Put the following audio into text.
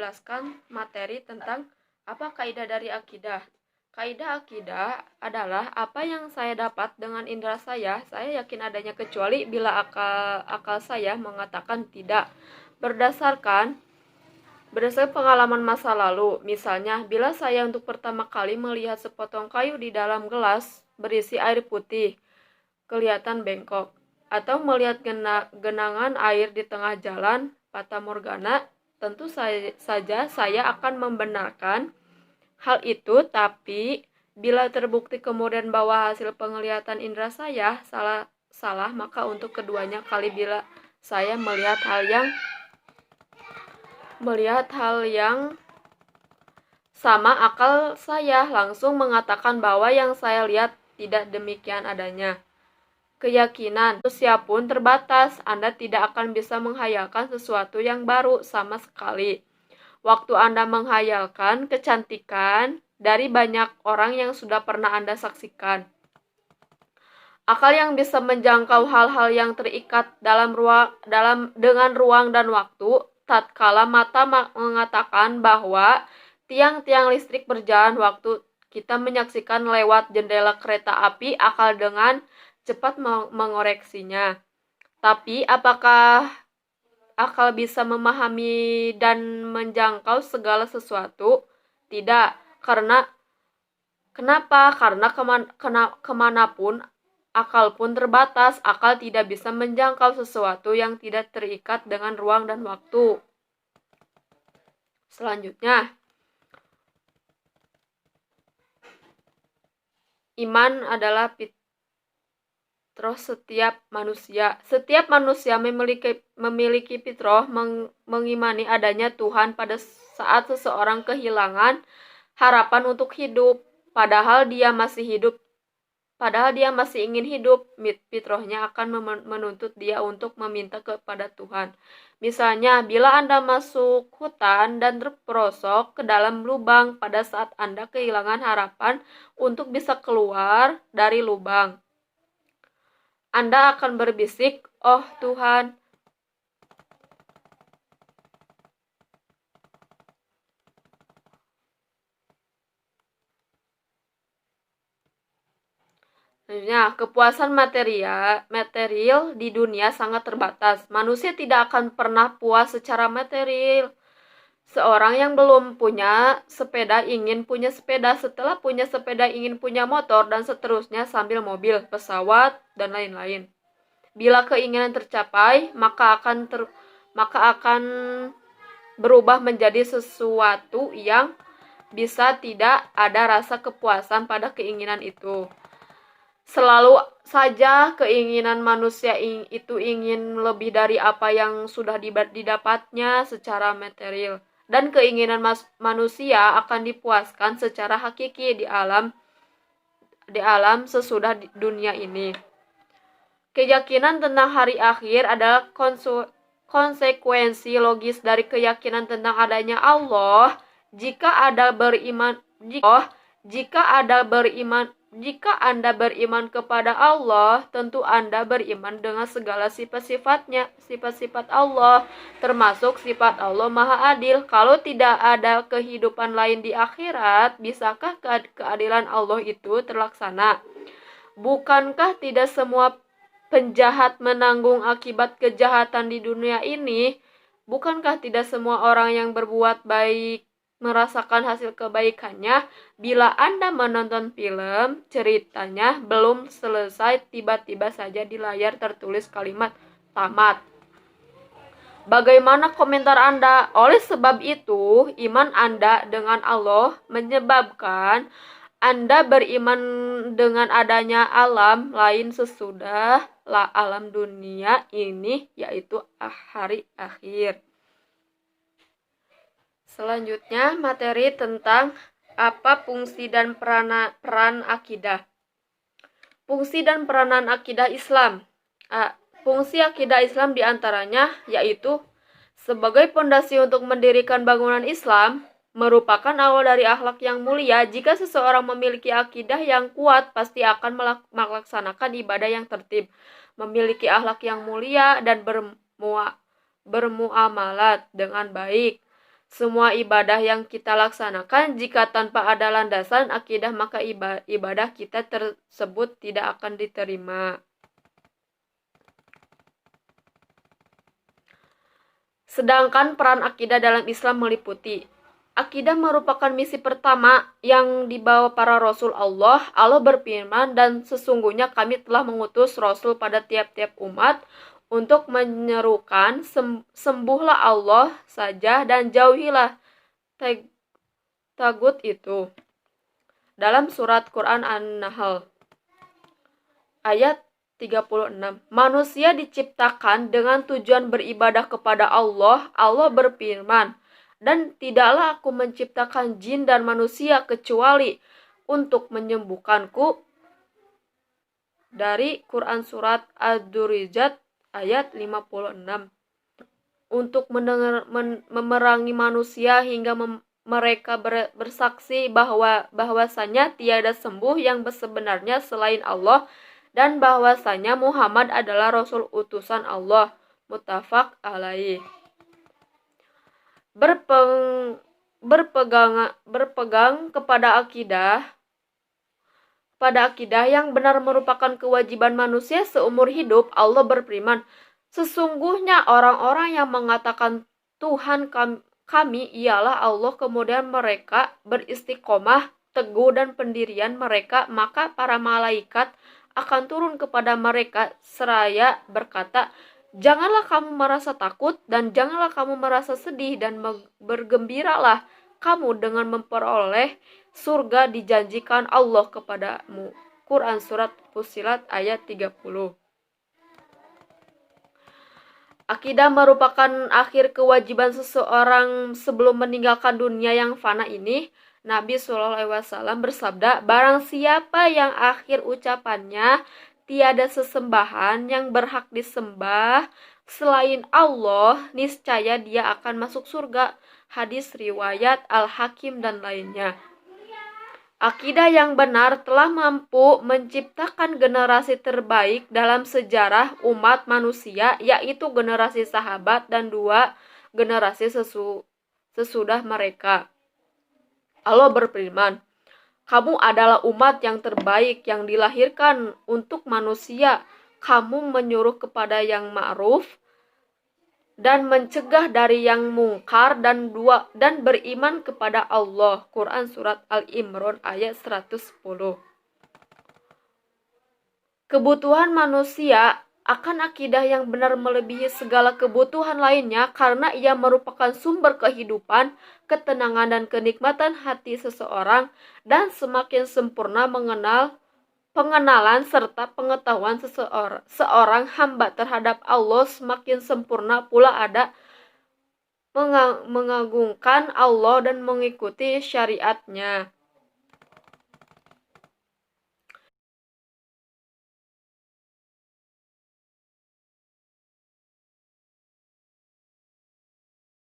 menjelaskan materi tentang apa kaidah dari akidah. Kaidah akidah adalah apa yang saya dapat dengan indera saya yakin adanya kecuali bila akal saya mengatakan tidak. Berdasarkan pengalaman masa lalu, misalnya bila saya untuk pertama kali melihat sepotong kayu di dalam gelas berisi air putih, kelihatan bengkok, atau melihat genangan air di tengah jalan, fata morgana, tentu saja saya akan membenarkan hal itu, tapi bila terbukti kemudian bahwa hasil penglihatan indera saya salah, maka untuk keduanya kali bila saya melihat hal yang sama, akal saya langsung mengatakan bahwa yang saya lihat tidak demikian adanya. Keyakinan manusia pun terbatas. Anda tidak akan bisa menghayalkan sesuatu yang baru sama sekali. Waktu Anda menghayalkan kecantikan dari banyak orang yang sudah pernah Anda saksikan. Akal yang bisa menjangkau hal-hal yang terikat dengan ruang dan waktu, tatkala mata mengatakan bahwa tiang-tiang listrik berjalan waktu kita menyaksikan lewat jendela kereta api, akal dengan cepat mengoreksinya. Tapi apakah akal bisa memahami dan menjangkau segala sesuatu? Tidak. Kenapa? Karena kemanapun akal pun terbatas. Akal tidak bisa menjangkau sesuatu yang tidak terikat dengan ruang dan waktu. Selanjutnya, iman adalah fitrah setiap manusia. Setiap manusia memiliki fitrah mengimani adanya Tuhan pada saat seseorang kehilangan harapan untuk hidup, padahal dia masih ingin hidup. Fitrahnya akan menuntut dia untuk meminta kepada Tuhan. Misalnya, bila Anda masuk hutan dan terperosok ke dalam lubang pada saat Anda kehilangan harapan untuk bisa keluar dari lubang, Anda akan berbisik, "Oh Tuhan, kepuasan material di dunia sangat terbatas. Manusia tidak akan pernah puas secara material. Seorang yang belum punya sepeda ingin punya sepeda, setelah punya sepeda ingin punya motor, dan seterusnya sambil mobil, pesawat, dan lain-lain. Bila keinginan tercapai, maka akan berubah menjadi sesuatu yang bisa tidak ada rasa kepuasan pada keinginan itu. Selalu saja keinginan manusia itu ingin lebih dari apa yang sudah didapatnya secara material. Dan keinginan manusia akan dipuaskan secara hakiki di alam sesudah dunia ini. Keyakinan tentang hari akhir adalah konsekuensi logis dari keyakinan tentang adanya Allah. Jika Anda beriman kepada Allah, tentu Anda beriman dengan segala sifat-sifat Allah, termasuk sifat Allah Maha Adil. Kalau tidak ada kehidupan lain di akhirat, bisakah keadilan Allah itu terlaksana? Bukankah tidak semua penjahat menanggung akibat kejahatan di dunia ini? Bukankah tidak semua orang yang berbuat baik merasakan hasil kebaikannya? Bila Anda menonton film, ceritanya belum selesai, tiba-tiba saja di layar tertulis kalimat tamat. Bagaimana komentar Anda? Oleh sebab itu, iman Anda dengan Allah menyebabkan Anda beriman dengan adanya alam lain sesudah alam dunia ini, yaitu hari akhir. Selanjutnya, materi tentang apa fungsi dan peran akidah. Fungsi dan peranan akidah Islam. Fungsi akidah Islam diantaranya yaitu sebagai pondasi untuk mendirikan bangunan Islam, merupakan awal dari akhlak yang mulia. Jika seseorang memiliki akidah yang kuat, pasti akan melaksanakan ibadah yang tertib, memiliki akhlak yang mulia, dan bermuamalat dengan baik. Semua ibadah yang kita laksanakan, jika tanpa ada landasan akidah, maka ibadah kita tersebut tidak akan diterima. Sedangkan peran akidah dalam Islam meliputi: akidah merupakan misi pertama yang dibawa para Rasul Allah. Allah berfirman, dan sesungguhnya kami telah mengutus Rasul pada tiap-tiap umat untuk menyerukan sembuhlah Allah saja dan jauhilah tagut itu. Dalam surat Quran An-Nahl ayat 36, manusia diciptakan dengan tujuan beribadah kepada Allah. Allah berfirman, dan tidaklah aku menciptakan jin dan manusia kecuali untuk menyembuhkanku. Dari Quran surat Ad-Durijat ayat 56. Untuk memerangi manusia hingga mereka bersaksi bahwasanya tiada sembuh yang sebenarnya selain Allah, dan bahwasanya Muhammad adalah Rasul utusan Allah. Muttafaq alaih. Berpegang kepada akidah yang benar merupakan kewajiban manusia seumur hidup. Allah berfirman, sesungguhnya orang-orang yang mengatakan Tuhan kami ialah Allah, kemudian mereka beristiqomah teguh dan pendirian mereka, maka para malaikat akan turun kepada mereka seraya berkata, janganlah kamu merasa takut dan janganlah kamu merasa sedih, dan bergembiralah kamu dengan memperoleh surga dijanjikan Allah kepadamu. Quran surat Fussilat ayat 30. Akidah merupakan akhir kewajiban seseorang sebelum meninggalkan dunia yang fana ini. Nabi SAW bersabda, barang siapa yang akhir ucapannya tiada sesembahan yang berhak disembah selain Allah, niscaya dia akan masuk surga. Hadis riwayat Al-Hakim dan lainnya. Akidah yang benar telah mampu menciptakan generasi terbaik dalam sejarah umat manusia, yaitu generasi sahabat dan 2 generasi sesudah mereka. Allah berfirman, kamu adalah umat yang terbaik yang dilahirkan untuk manusia. Kamu menyuruh kepada yang ma'ruf dan mencegah dari yang mungkar, dan beriman kepada Allah. Quran surat Al-Imran ayat 110. Kebutuhan manusia akan akidah yang benar melebihi segala kebutuhan lainnya, karena ia merupakan sumber kehidupan, ketenangan dan kenikmatan hati seseorang, dan semakin sempurna pengenalan serta pengetahuan seorang hamba terhadap Allah, semakin sempurna pula ada mengagungkan Allah dan mengikuti syariatnya.